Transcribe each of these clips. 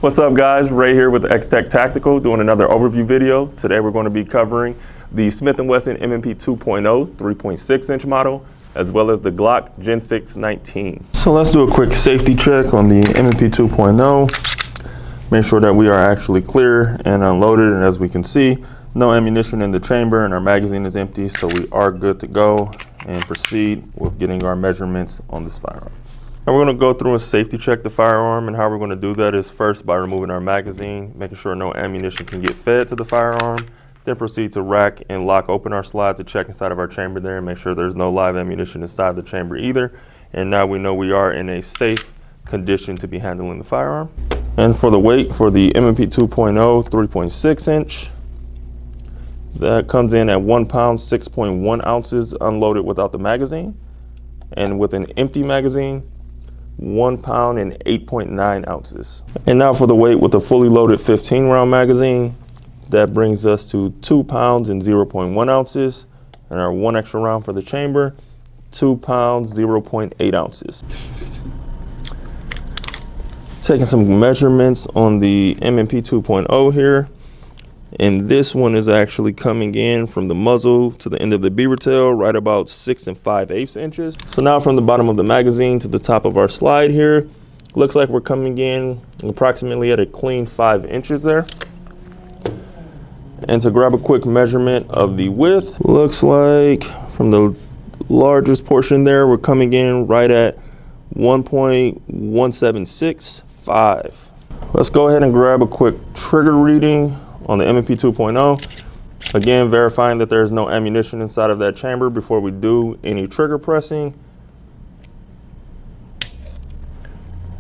What's up guys, Ray here with XTech Tactical doing another overview video. Today we're going to be covering the Smith and Wesson M&P 2.0 3.6 inch model as well as the Glock Gen 19. So let's do a quick safety check on the M&P 2.0. Make sure that we are actually clear and unloaded, and as we can see, no ammunition in the chamber and our magazine is empty, so we are good to go and proceed with getting our measurements on this firearm. And we're going to go through and safety check the firearm, and how we're going to do that is first by removing our magazine, making sure no ammunition can get fed to the firearm, then proceed to rack and lock open our slide to check inside of our chamber there and make sure there's no live ammunition inside the chamber either. And now we know we are in a safe condition to be handling the firearm. And for the weight for the M&P 2.0 3.6 inch, that comes in at 1 pound 6.1 ounces unloaded without the magazine, and with an empty magazine 1 pound and 8.9 ounces. And now for the weight with a fully loaded 15 round magazine, that brings us to 2 pounds and 0.1 ounces, and our one extra round for the chamber, 2 pounds 0.8 ounces. Taking some measurements on the M&P 2.0 here, and this one is actually coming in from the muzzle to the end of the beaver tail right about 6 5/8 inches. So now from the bottom of the magazine to the top of our slide here, looks like we're coming in approximately at a clean 5 inches there. And to grab a quick measurement of the width, looks like from the largest portion there, we're coming in right at 1.1765. Let's go ahead and grab a quick trigger reading on the M&P 2.0. Again, verifying that there's no ammunition inside of that chamber before we do any trigger pressing.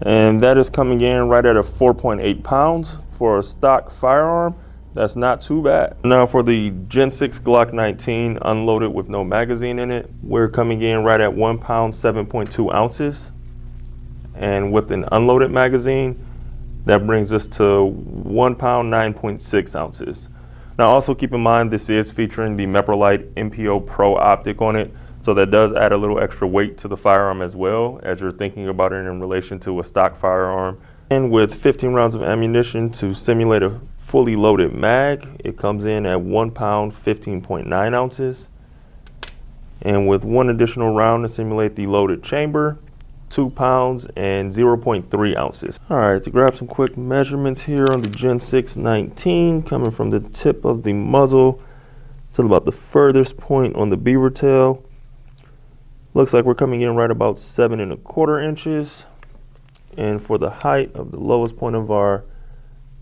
And that is coming in right at a 4.8 pounds for a stock firearm. That's not too bad. Now for the Gen 6 Glock 19 unloaded with no magazine in it, we're coming in right at 1 pound 7.2 ounces. And with an unloaded magazine, that brings us to 1 pound 9.6 ounces. Now also keep in mind this is featuring the Meprolite MPO Pro Optic on it, so that does add a little extra weight to the firearm as well as you're thinking about it in relation to a stock firearm. And with 15 rounds of ammunition to simulate a fully loaded mag, it comes in at 1 pound 15.9 ounces. And with one additional round to simulate the loaded chamber, 2 pounds and 0.3 ounces. All right, to grab some quick measurements here on the Gen 19, coming from the tip of the muzzle to about the furthest point on the beaver tail. Looks like we're coming in right about 7 1/4 inches. And for the height of the lowest point of our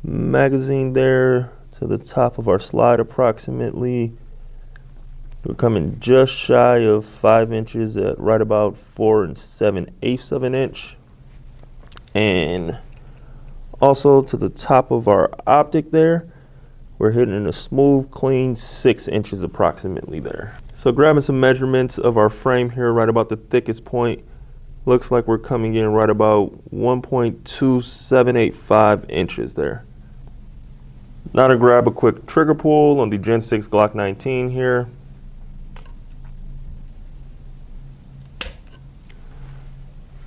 magazine there to the top of our slide approximately, we're coming just shy of 5 inches at right about 4 7/8 of an inch. And also to the top of our optic there, we're hitting a smooth, clean 6 inches approximately there. So grabbing some measurements of our frame here right about the thickest point, looks like we're coming in right about 1.2785 inches there. Now to grab a quick trigger pull on the Gen 6 Glock 19 here.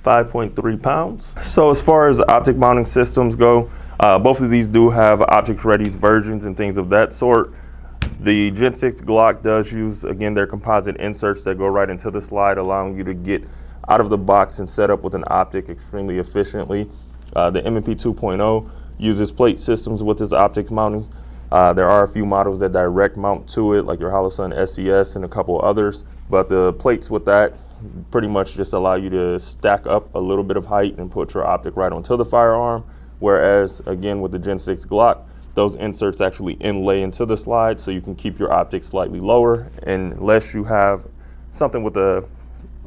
5.3 pounds. So as far as optic mounting systems go, both of these do have optic ready versions and things of that sort. The Gen 6 Glock does use, again, their composite inserts that go right into the slide, allowing you to get out of the box and set up with an optic extremely efficiently. The M&P 2.0 uses plate systems with this optic mounting. There are a few models that direct mount to it, like your Holosun SES and a couple others, but the plates with that pretty much just allow you to stack up a little bit of height and put your optic right onto the firearm. Whereas again with the Gen 6 Glock, those inserts actually inlay into the slide so you can keep your optic slightly lower, unless you have something with a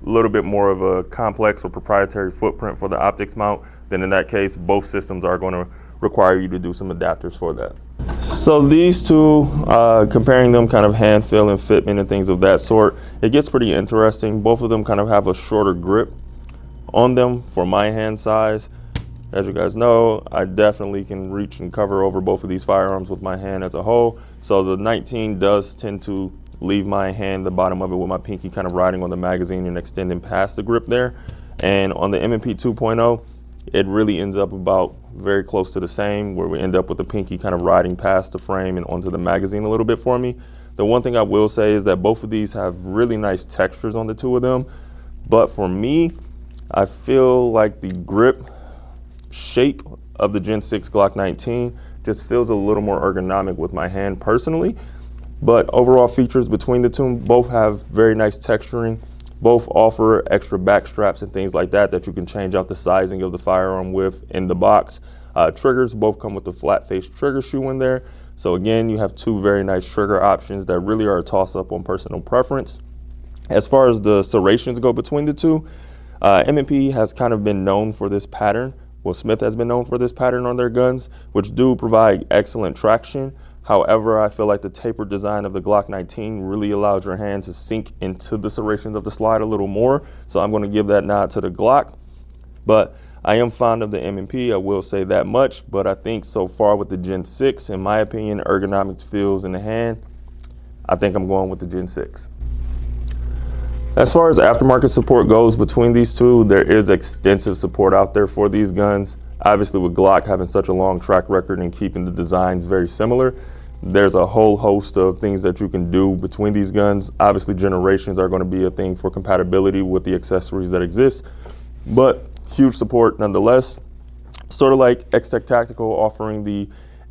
little bit more of a complex or proprietary footprint for the optics mount, then in that case both systems are going to require you to do some adapters for that. So these two, comparing them kind of hand feel and fitment and things of that sort, it gets pretty interesting. Both of them kind of have a shorter grip on them for my hand size. As you guys know, I definitely can reach and cover over both of these firearms with my hand as a whole. So the 19 does tend to leave my hand, the bottom of it, with my pinky kind of riding on the magazine and extending past the grip there. And on the M&P 2.0, it really ends up about very close to the same, where we end up with the pinky kind of riding past the frame and onto the magazine a little bit for me. The one thing I will say is that both of these have really nice textures on the two of them, but for me, I feel like the grip shape of the Gen 6 Glock 19 just feels a little more ergonomic with my hand personally. But overall features between the two, both have very nice texturing. Both offer extra back straps and things like that that you can change out the sizing of the firearm with in the box. Triggers both come with the flat face trigger shoe in there. So again, you have two very nice trigger options that really are a toss up on personal preference. As far as the serrations go between the two, M&P has kind of been known for this pattern. Well, Smith has been known for this pattern on their guns, which do provide excellent traction. However, I feel like the tapered design of the Glock 19 really allows your hand to sink into the serrations of the slide a little more. So I'm going to give that nod to the Glock. But I am fond of the M&P, I will say that much. But I think so far with the Gen 6, in my opinion, ergonomics feels in the hand, I think I'm going with the Gen 6. As far as aftermarket support goes between these two, there is extensive support out there for these guns. Obviously, with Glock having such a long track record and keeping the designs very similar, there's a whole host of things that you can do between these guns. Obviously, generations are going to be a thing for compatibility with the accessories that exist, but huge support nonetheless. Sort of like XTech Tactical offering the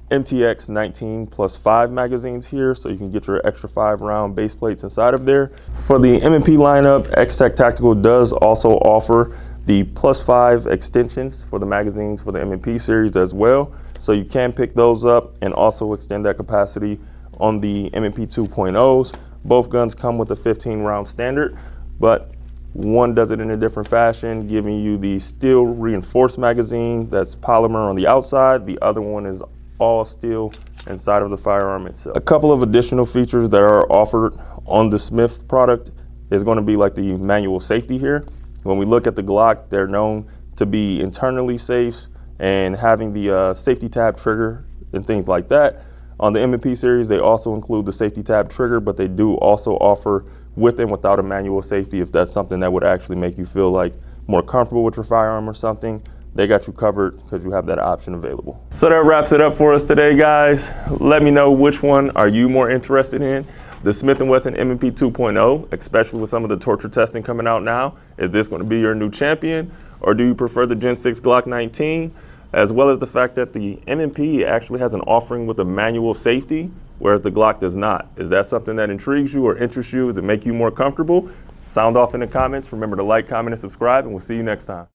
MTX 19+5 magazines here, so you can get your extra 5-round base plates inside of there. For the M&P lineup, XTech Tactical does also offer the +5 extensions for the magazines for the M&P series as well. So you can pick those up and also extend that capacity on the M&P 2.0s. Both guns come with a 15-round standard, but one does it in a different fashion, giving you the steel reinforced magazine that's polymer on the outside. The other one is all steel inside of the firearm itself. A couple of additional features that are offered on the Smith product is going to be like the manual safety here. When we look at the Glock, they're known to be internally safe and having the safety tab trigger and things like that. On the M&P series, they also include the safety tab trigger, but they do also offer with and without a manual safety if that's something that would actually make you feel like more comfortable with your firearm or something. They got you covered because you have that option available. So that wraps it up for us today, guys. Let me know which one are you more interested in. The Smith and Wesson M&P 2.0, especially with some of the torture testing coming out now. Is this going to be your new champion, or do you prefer the Gen 6 Glock 19? As well as the fact that the M&P actually has an offering with a manual safety, whereas the Glock does not. Is that something that intrigues you or interests you? Does it make you more comfortable? Sound off in the comments. Remember to like, comment, and subscribe, and we'll see you next time.